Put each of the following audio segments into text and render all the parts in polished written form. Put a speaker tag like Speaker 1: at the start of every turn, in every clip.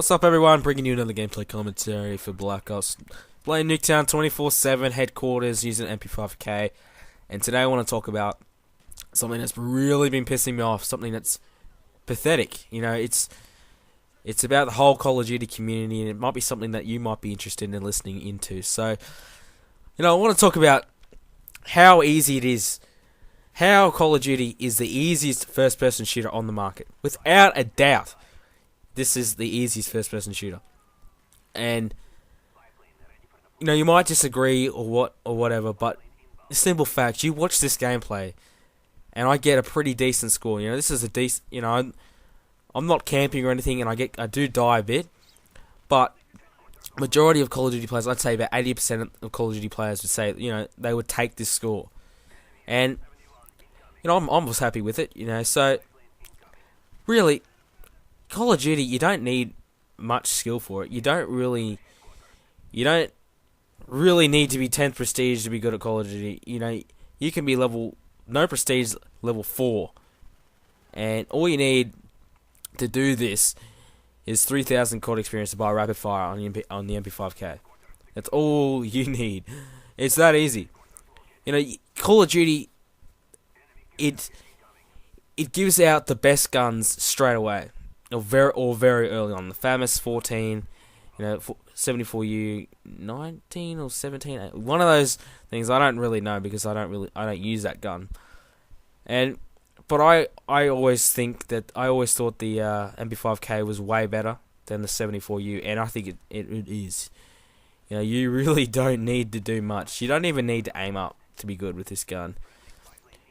Speaker 1: What's up, everyone? Bringing you another gameplay commentary for Black Ops. Playing Nuketown 24/7 headquarters using MP5K, and today I want to talk about something that's really been pissing me off. Something that's pathetic. It's about the whole Call of Duty community, and it might be something that you might be interested in listening into. So, I want to talk about how easy it is. How Call of Duty is the easiest first-person shooter on the market, without a doubt. This is the easiest first-person shooter, and you might disagree or whatever, but the simple fact, you watch this gameplay, and I get a pretty decent score. This is a decent. I'm not camping or anything, and I do die a bit, but majority of Call of Duty players, I'd say about 80% of Call of Duty players would say, they would take this score, and I'm just happy with it. So really, Call of Duty, you don't need much skill for it. You don't really need to be 10th prestige to be good at Call of Duty. You can be no prestige, level 4. And all you need to do this is 3,000 COD experience to buy rapid fire on the MP5K. That's all you need. It's that easy. Call of Duty, it gives out the best guns straight away. Or very early on. The FAMAS 14, 74U 19 or 17. One of those things, I don't really know because I don't use that gun. But I always thought the MP5K was way better than the 74U, and I think it is. You really don't need to do much. You don't even need to aim up to be good with this gun.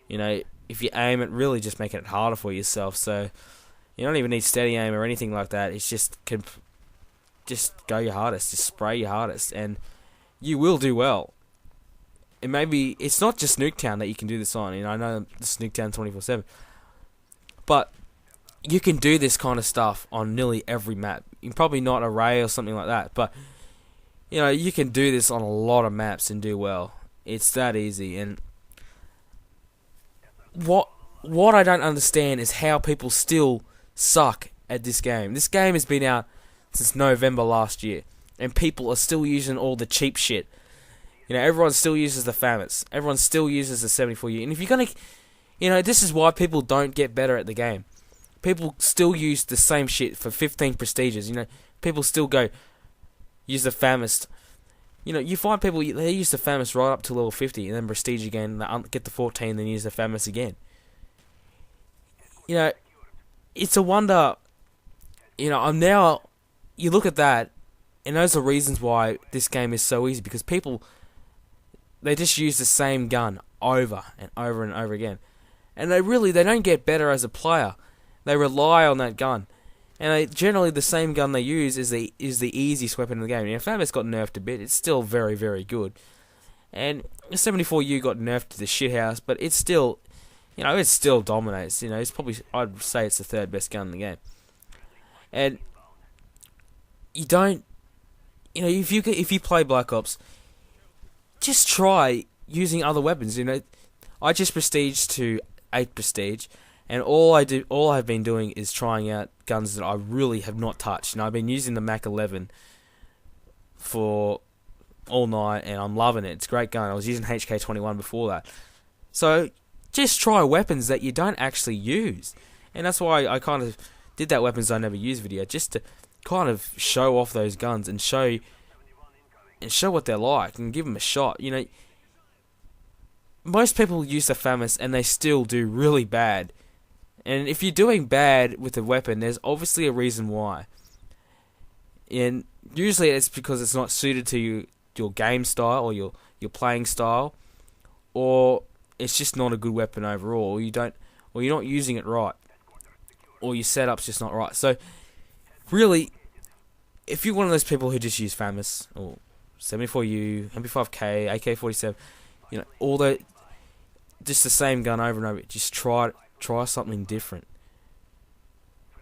Speaker 1: If you aim it, really just making it harder for yourself. So you don't even need steady aim or anything like that. It's just go your hardest, just spray your hardest, and you will do well. And maybe it's not just Nuketown that you can do this on. I know this is Nuketown 24/7, but you can do this kind of stuff on nearly every map. Probably not Array or something like that, but you can do this on a lot of maps and do well. It's that easy. And what I don't understand is how people still suck at this game. This game has been out since November last year, and people are still using all the cheap shit. Everyone still uses the FAMAS. Everyone still uses the 74U. And if you're gonna, this is why people don't get better at the game. People still use the same shit for 15 prestiges. People still go use the FAMAS. You find people, they use the FAMAS right up to level 50, and then prestige again, they get the 14, then use the FAMAS again. It's a wonder. You look at that, and those are reasons why this game is so easy, because people, they just use the same gun over and over and over again, and they don't get better as a player. They rely on that gun, and generally the same gun they use is the easiest weapon in the game. FAMAS got nerfed a bit. It's still very, very good, and the 74U got nerfed to the shithouse, but it's still, it still dominates. It's probably, I'd say it's the third best gun in the game. And you don't, if you play Black Ops, just try using other weapons. I just prestige to 8 prestige, and all I've been doing is trying out guns that I really have not touched. I've been using the Mac 11 for all night, and I'm loving it. It's a great gun. I was using HK21 before that. So just try weapons that you don't actually use. And that's why I kind of did that weapons I never use video, just to kind of show off those guns and show what they're like and give them a shot. Most people use the FAMAS and they still do really bad. And if you're doing bad with a weapon, there's obviously a reason why. And usually it's because it's not suited to your game style or your playing style, or it's just not a good weapon overall, or you're not using it right, or your setup's just not right. So really, if you're one of those people who just use FAMAS or 74U, MP5K, AK-47, just the same gun over and over, just try something different.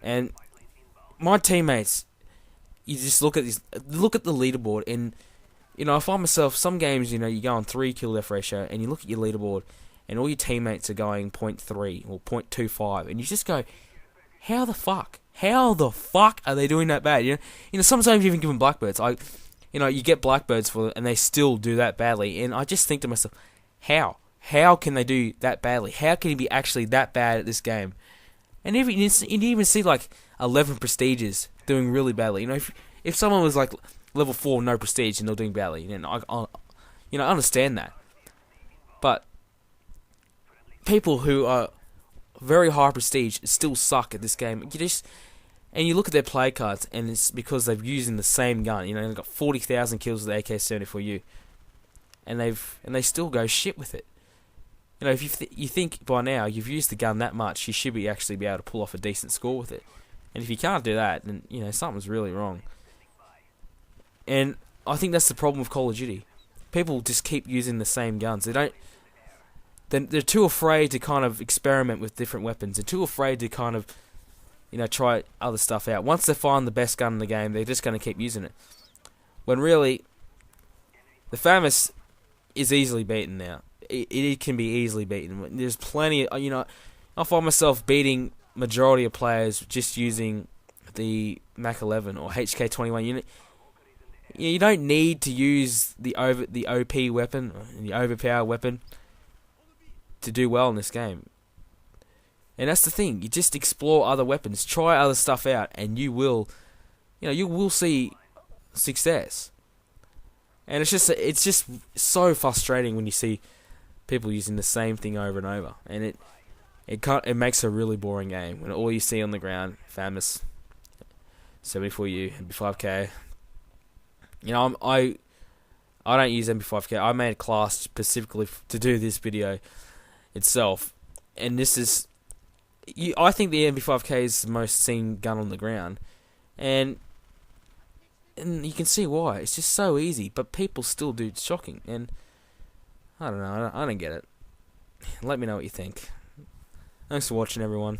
Speaker 1: And my teammates, you just look at the leaderboard, and I find myself, some games, you go on 3 kill death ratio, and you look at your leaderboard, and all your teammates are going .3 or .25, and you just go, How the fuck? How the fuck are they doing that bad? Sometimes you even give them blackbirds. You get blackbirds for them, and they still do that badly. And I just think to myself, how? How can they do that badly? How can he be actually that bad at this game? And you even see like 11 prestiges doing really badly. If someone was like level 4 no prestige and they're doing badly, then I understand that. But people who are very high prestige still suck at this game. And you look at their play cards, and it's because they've using the same gun. They've got 40,000 kills with the AK-74U, and they still go shit with it. If you think by now you've used the gun that much, you should actually be able to pull off a decent score with it. And if you can't do that, then something's really wrong. And I think that's the problem with Call of Duty. People just keep using the same guns. They're too afraid to kind of experiment with different weapons. They're too afraid to kind of try other stuff out. Once they find the best gun in the game, they're just going to keep using it. When really, the FAMAS is easily beaten now. It can be easily beaten. There's plenty. I find myself beating majority of players just using the Mac 11 or HK21 You don't need to use the OP weapon, the overpowered weapon, to do well in this game. And that's the thing. You just explore other weapons, try other stuff out, and you will see success. And it's just so frustrating when you see people using the same thing over and over, and it makes a really boring game when all you see on the ground, FAMAS, 74U, MP5K. I don't use MP5K. I made a class specifically to do this video itself, and this is. I think the MP5K is the most seen gun on the ground, and you can see why. It's just so easy, but people still do shocking, and I don't know. I don't get it. Let me know what you think. Thanks for watching, everyone.